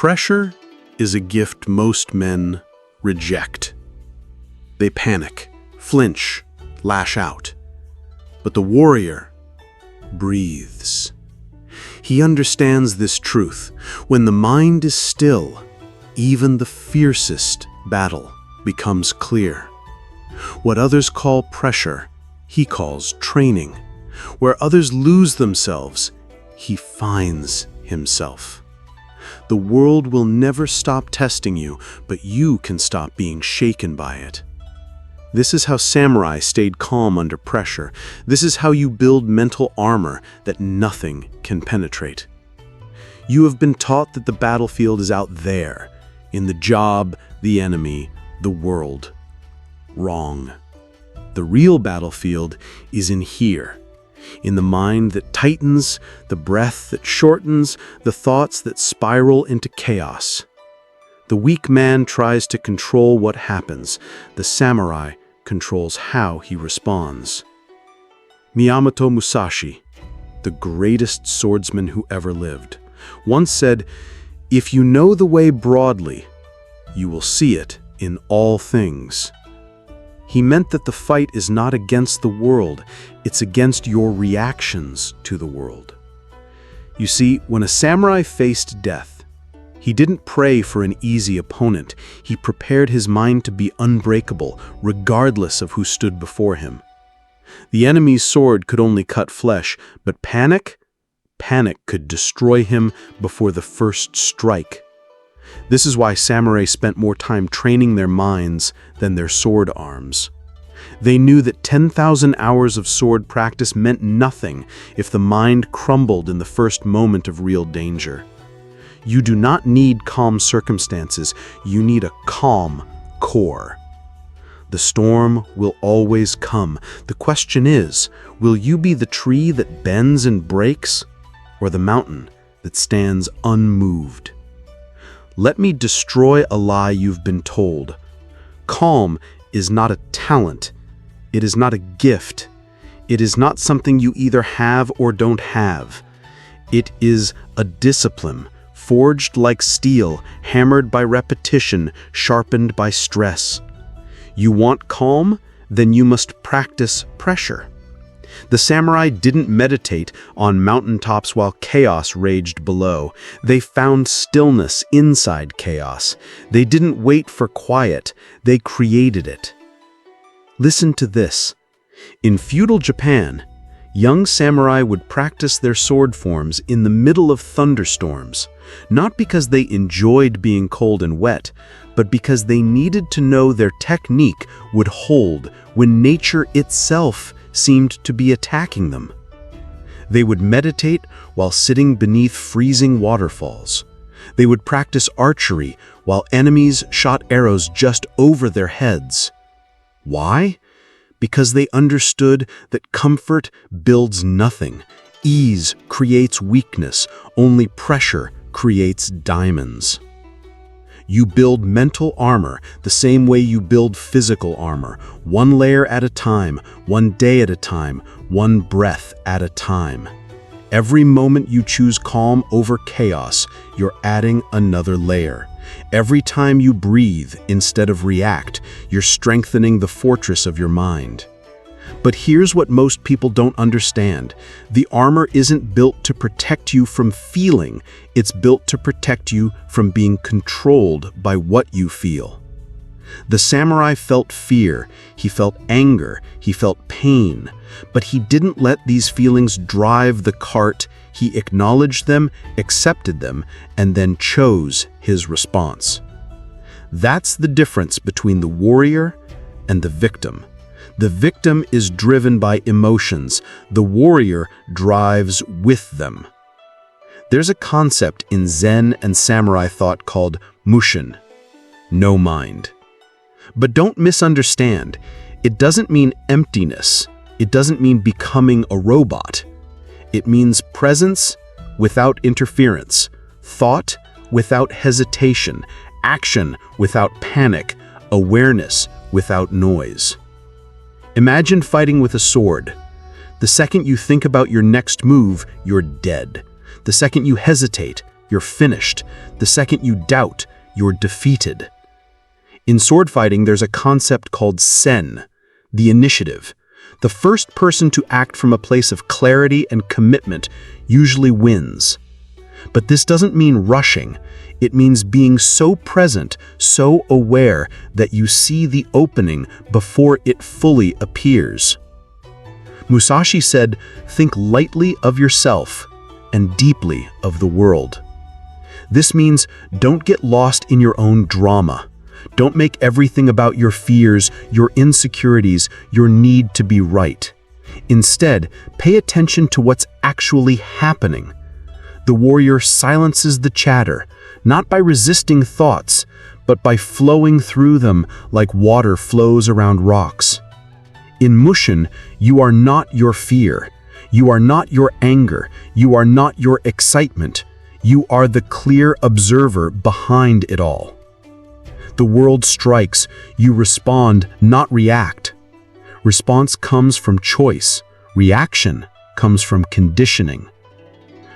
Pressure is a gift most men reject. They panic, flinch, lash out. But the warrior breathes. He understands this truth. When the mind is still, even the fiercest battle becomes clear. What others call pressure, he calls training. Where others lose themselves, he finds himself. The world will never stop testing you, but you can stop being shaken by it. This is how samurai stayed calm under pressure. This is how you build mental armor that nothing can penetrate. You have been taught that the battlefield is out there, in the job, the enemy, the world. Wrong. The real battlefield is in here, in the mind that tightens, the breath that shortens, the thoughts that spiral into chaos. The weak man tries to control what happens. The samurai controls how he responds. Miyamoto Musashi, the greatest swordsman who ever lived, once said, "If you know the way broadly, you will see it in all things." He meant that the fight is not against the world, it's against your reactions to the world. You see, when a samurai faced death, he didn't pray for an easy opponent. He prepared his mind to be unbreakable, regardless of who stood before him. The enemy's sword could only cut flesh, but panic could destroy him before the first strike. This is why samurai spent more time training their minds than their sword arms. They knew that 10,000 hours of sword practice meant nothing if the mind crumbled in the first moment of real danger. You do not need calm circumstances, you need a calm core. The storm will always come. The question is, will you be the tree that bends and breaks, or the mountain that stands unmoved? Let me destroy a lie you've been told. Calm is not a talent. It is not a gift. It is not something you either have or don't have. It is a discipline, forged like steel, hammered by repetition, sharpened by stress. You want calm? Then you must practice pressure. The samurai didn't meditate on mountaintops while chaos raged below. They found stillness inside chaos. They didn't wait for quiet, they created it. Listen to this. In feudal Japan, young samurai would practice their sword forms in the middle of thunderstorms, not because they enjoyed being cold and wet, but because they needed to know their technique would hold when nature itself seemed to be attacking them. They would meditate while sitting beneath freezing waterfalls. They would practice archery while enemies shot arrows just over their heads. Why? Because they understood that comfort builds nothing. Ease creates weakness. Only pressure creates diamonds. You build mental armor the same way you build physical armor, one layer at a time, one day at a time, one breath at a time. Every moment you choose calm over chaos, you're adding another layer. Every time you breathe instead of react, you're strengthening the fortress of your mind. But here's what most people don't understand. The armor isn't built to protect you from feeling. It's built to protect you from being controlled by what you feel. The samurai felt fear, he felt anger, he felt pain, but he didn't let these feelings drive the cart. He acknowledged them, accepted them, and then chose his response. That's the difference between the warrior and the victim. The victim is driven by emotions. The warrior drives with them. There's a concept in Zen and samurai thought called Mushin, no mind. But don't misunderstand. It doesn't mean emptiness. It doesn't mean becoming a robot. It means presence without interference, thought without hesitation, action without panic, awareness without noise. Imagine fighting with a sword. The second you think about your next move, you're dead. The second you hesitate, you're finished. The second you doubt, you're defeated. In sword fighting, there's a concept called sen, the initiative. The first person to act from a place of clarity and commitment usually wins. But this doesn't mean rushing. It means being so present, so aware that you see the opening before it fully appears. Musashi said, "Think lightly of yourself and deeply of the world." This means don't get lost in your own drama. Don't make everything about your fears, your insecurities, your need to be right. Instead, pay attention to what's actually happening. The warrior silences the chatter, not by resisting thoughts, but by flowing through them like water flows around rocks. In Mushin, you are not your fear. You are not your anger. You are not your excitement. You are the clear observer behind it all. The world strikes, you respond, not react. Response comes from choice. Reaction comes from conditioning.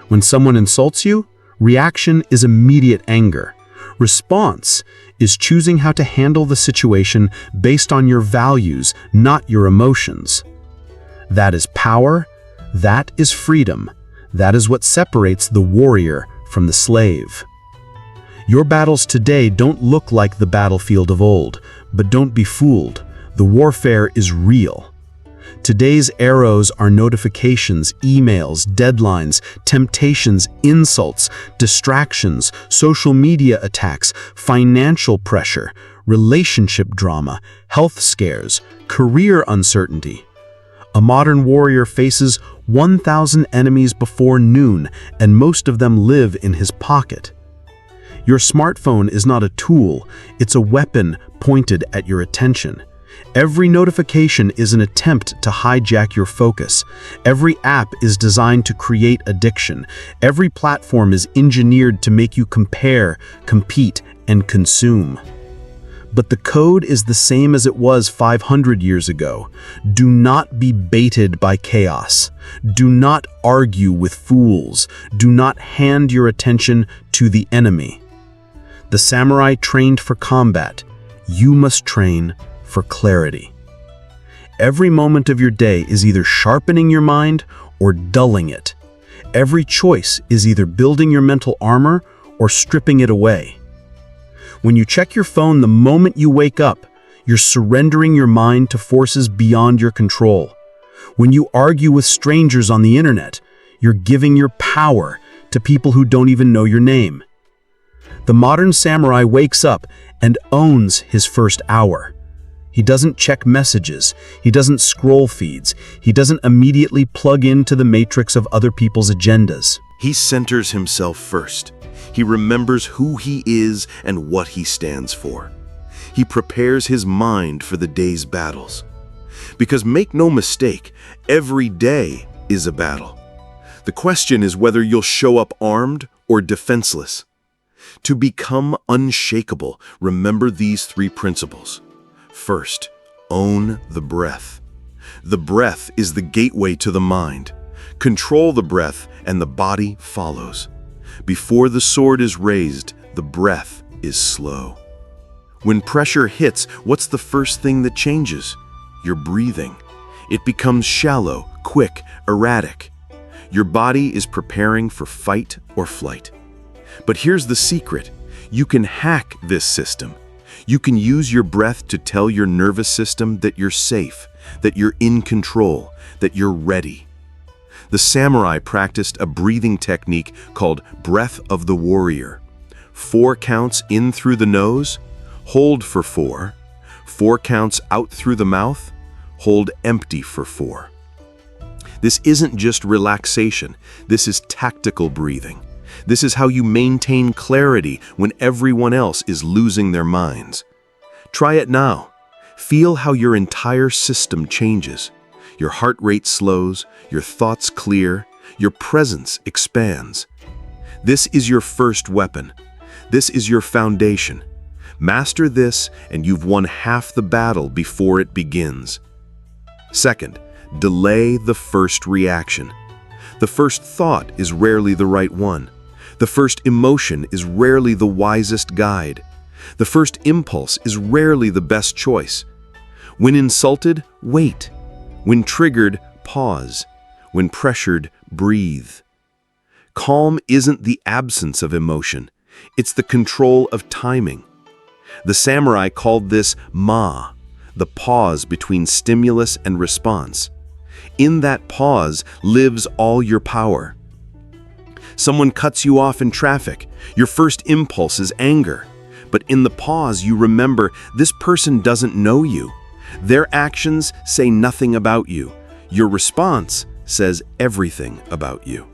When someone insults you, reaction is immediate anger. Response is choosing how to handle the situation based on your values, not your emotions. That is power. That is freedom. That is what separates the warrior from the slave. Your battles today don't look like the battlefield of old, but don't be fooled. The warfare is real. Today's arrows are notifications, emails, deadlines, temptations, insults, distractions, social media attacks, financial pressure, relationship drama, health scares, career uncertainty. A modern warrior faces 1,000 enemies before noon, and most of them live in his pocket. Your smartphone is not a tool, it's a weapon pointed at your attention. Every notification is an attempt to hijack your focus. Every app is designed to create addiction. Every platform is engineered to make you compare, compete, and consume. But the code is the same as it was 500 years ago. Do not be baited by chaos. Do not argue with fools. Do not hand your attention to the enemy. The samurai trained for combat. You must train for clarity. Every moment of your day is either sharpening your mind or dulling it. Every choice is either building your mental armor or stripping it away. When you check your phone the moment you wake up, you're surrendering your mind to forces beyond your control. When you argue with strangers on the internet, you're giving your power to people who don't even know your name. The modern samurai wakes up and owns his first hour. He doesn't check messages. He doesn't scroll feeds. He doesn't immediately plug into the matrix of other people's agendas. He centers himself first. He remembers who he is and what he stands for. He prepares his mind for the day's battles. Because make no mistake, every day is a battle. The question is whether you'll show up armed or defenseless. To become unshakable, remember these three principles. First, own the breath. The breath is the gateway to the mind. Control the breath and the body follows. Before the sword is raised, the breath is slow. When pressure hits, what's the first thing that changes? Your breathing. It becomes shallow, quick, erratic. Your body is preparing for fight or flight. But here's the secret. You can hack this system. You can use your breath to tell your nervous system that you're safe, that you're in control, that you're ready. The samurai practiced a breathing technique called breath of the warrior. 4 counts in through the nose, hold for 4. 4 counts out through the mouth, hold empty for 4. This isn't just relaxation. This is tactical breathing. This is how you maintain clarity when everyone else is losing their minds. Try it now. Feel how your entire system changes. Your heart rate slows, your thoughts clear, your presence expands. This is your first weapon. This is your foundation. Master this and you've won half the battle before it begins. Second, delay the first reaction. The first thought is rarely the right one. The first emotion is rarely the wisest guide. The first impulse is rarely the best choice. When insulted, wait. When triggered, pause. When pressured, breathe. Calm isn't the absence of emotion. It's the control of timing. The samurai called this ma, the pause between stimulus and response. In that pause lives all your power. Someone cuts you off in traffic. Your first impulse is anger. But in the pause, you remember this person doesn't know you. Their actions say nothing about you. Your response says everything about you.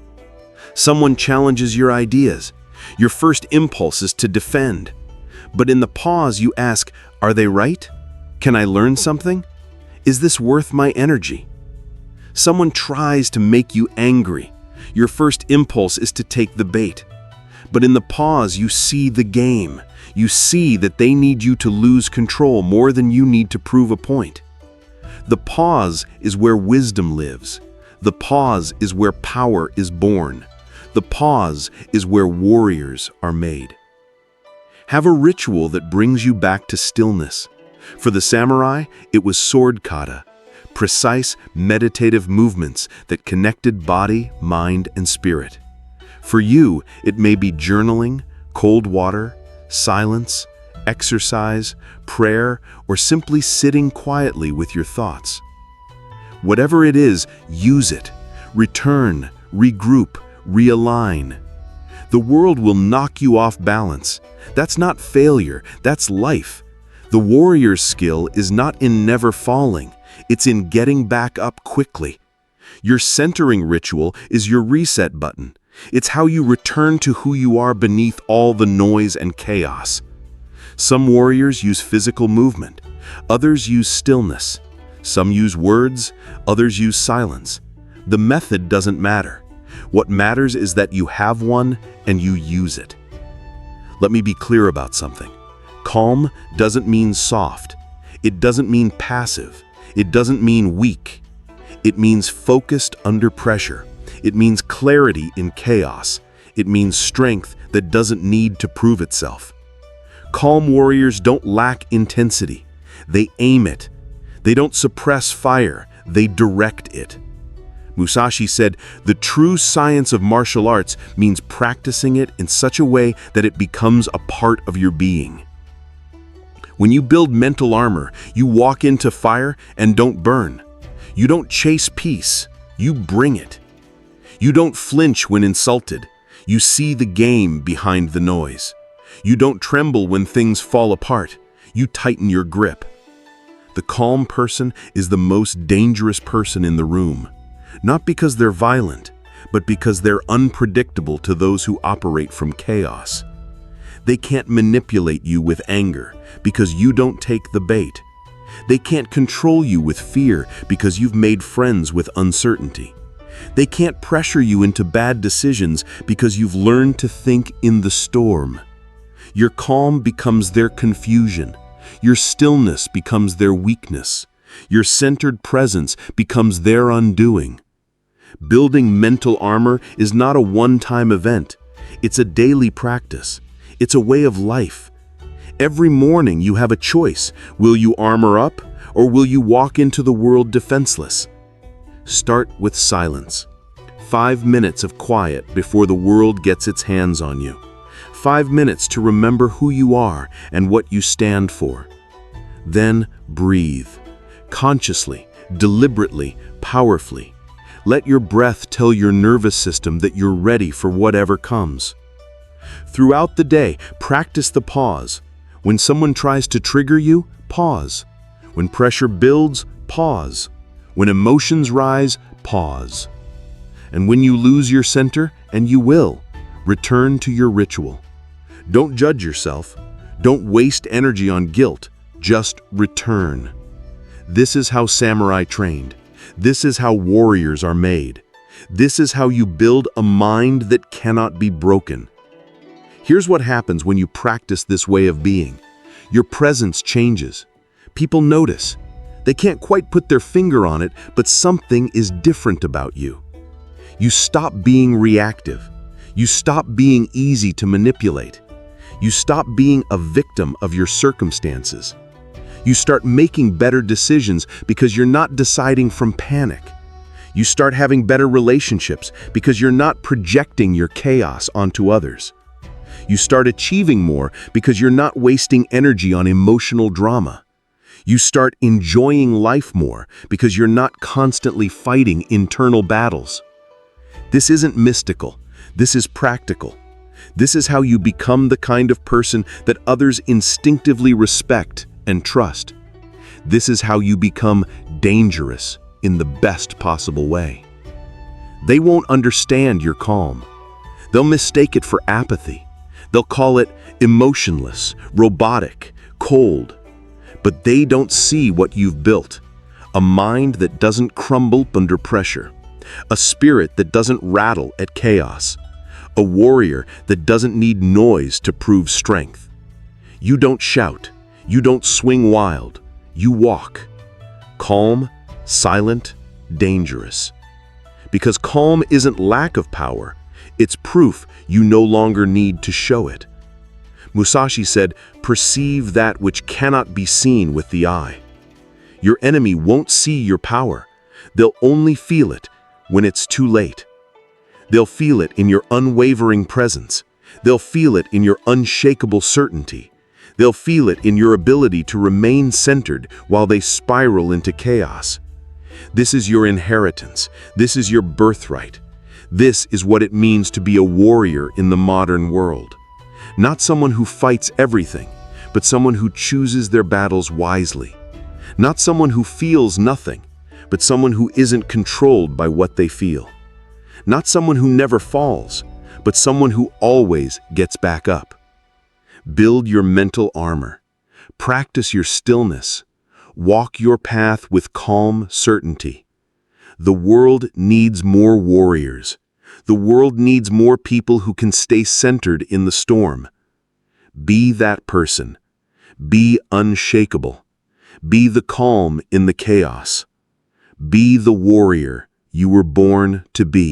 Someone challenges your ideas. Your first impulse is to defend. But in the pause, you ask, are they right? Can I learn something? Is this worth my energy? Someone tries to make you angry. Your first impulse is to take the bait. But in the pause, you see the game. You see that they need you to lose control more than you need to prove a point. The pause is where wisdom lives. The pause is where power is born. The pause is where warriors are made. Have a ritual that brings you back to stillness. For the samurai, it was sword kata, precise meditative movements that connected body, mind, and spirit. For you, it may be journaling, cold water, silence, exercise, prayer, or simply sitting quietly with your thoughts. Whatever it is, use it. Return, regroup, realign. The world will knock you off balance. That's not failure, that's life. The warrior's skill is not in never falling, it's in getting back up quickly. Your centering ritual is your reset button. It's how you return to who you are beneath all the noise and chaos. Some warriors use physical movement, others use stillness. Some use words, others use silence. The method doesn't matter. What matters is that you have one and you use it. Let me be clear about something. Calm doesn't mean soft. It doesn't mean passive. It doesn't mean weak. It means focused under pressure. It means clarity in chaos. It means strength that doesn't need to prove itself. Calm warriors don't lack intensity. They aim it. They don't suppress fire. They direct it. Musashi said, the true science of martial arts means practicing it in such a way that it becomes a part of your being. When you build mental armor, you walk into fire and don't burn. You don't chase peace, you bring it. You don't flinch when insulted. You see the game behind the noise. You don't tremble when things fall apart. You tighten your grip. The calm person is the most dangerous person in the room. Not because they're violent, but because they're unpredictable to those who operate from chaos. They can't manipulate you with anger because you don't take the bait. They can't control you with fear because you've made friends with uncertainty. They can't pressure you into bad decisions because you've learned to think in the storm. Your calm becomes their confusion. Your stillness becomes their weakness. Your centered presence becomes their undoing. Building mental armor is not a one-time event. It's a daily practice. It's a way of life. Every morning you have a choice. Will you armor up or will you walk into the world defenseless? Start with silence. 5 minutes of quiet before the world gets its hands on you. 5 minutes to remember who you are and what you stand for. Then breathe. Consciously, deliberately, powerfully. Let your breath tell your nervous system that you're ready for whatever comes. Throughout the day, practice the pause. When someone tries to trigger you, pause. When pressure builds, pause. When emotions rise, pause. And when you lose your center, and you will, return to your ritual. Don't judge yourself. Don't waste energy on guilt. Just return. This is how samurai trained. This is how warriors are made. This is how you build a mind that cannot be broken. Here's what happens when you practice this way of being. Your presence changes. People notice. They can't quite put their finger on it, but something is different about you. You stop being reactive. You stop being easy to manipulate. You stop being a victim of your circumstances. You start making better decisions because you're not deciding from panic. You start having better relationships because you're not projecting your chaos onto others. You start achieving more because you're not wasting energy on emotional drama. You start enjoying life more because you're not constantly fighting internal battles. This isn't mystical. This is practical. This is how you become the kind of person that others instinctively respect and trust. This is how you become dangerous in the best possible way. They won't understand your calm. They'll mistake it for apathy. They'll call it emotionless, robotic, cold. But they don't see what you've built. A mind that doesn't crumble under pressure. A spirit that doesn't rattle at chaos. A warrior that doesn't need noise to prove strength. You don't shout. You don't swing wild. You walk. Calm, silent, dangerous. Because calm isn't lack of power. It's proof you no longer need to show it. Musashi said, "Perceive that which cannot be seen with the eye." Your enemy won't see your power. They'll only feel it when it's too late. They'll feel it in your unwavering presence. They'll feel it in your unshakable certainty. They'll feel it in your ability to remain centered while they spiral into chaos. This is your inheritance. This is your birthright. This is what it means to be a warrior in the modern world. Not someone who fights everything, but someone who chooses their battles wisely. Not someone who feels nothing, but someone who isn't controlled by what they feel. Not someone who never falls, but someone who always gets back up. Build your mental armor. Practice your stillness. Walk your path with calm certainty. The world needs more warriors. The world needs more people who can stay centered in the storm. Be that person. Be unshakable. Be the calm in the chaos. Be the warrior you were born to be.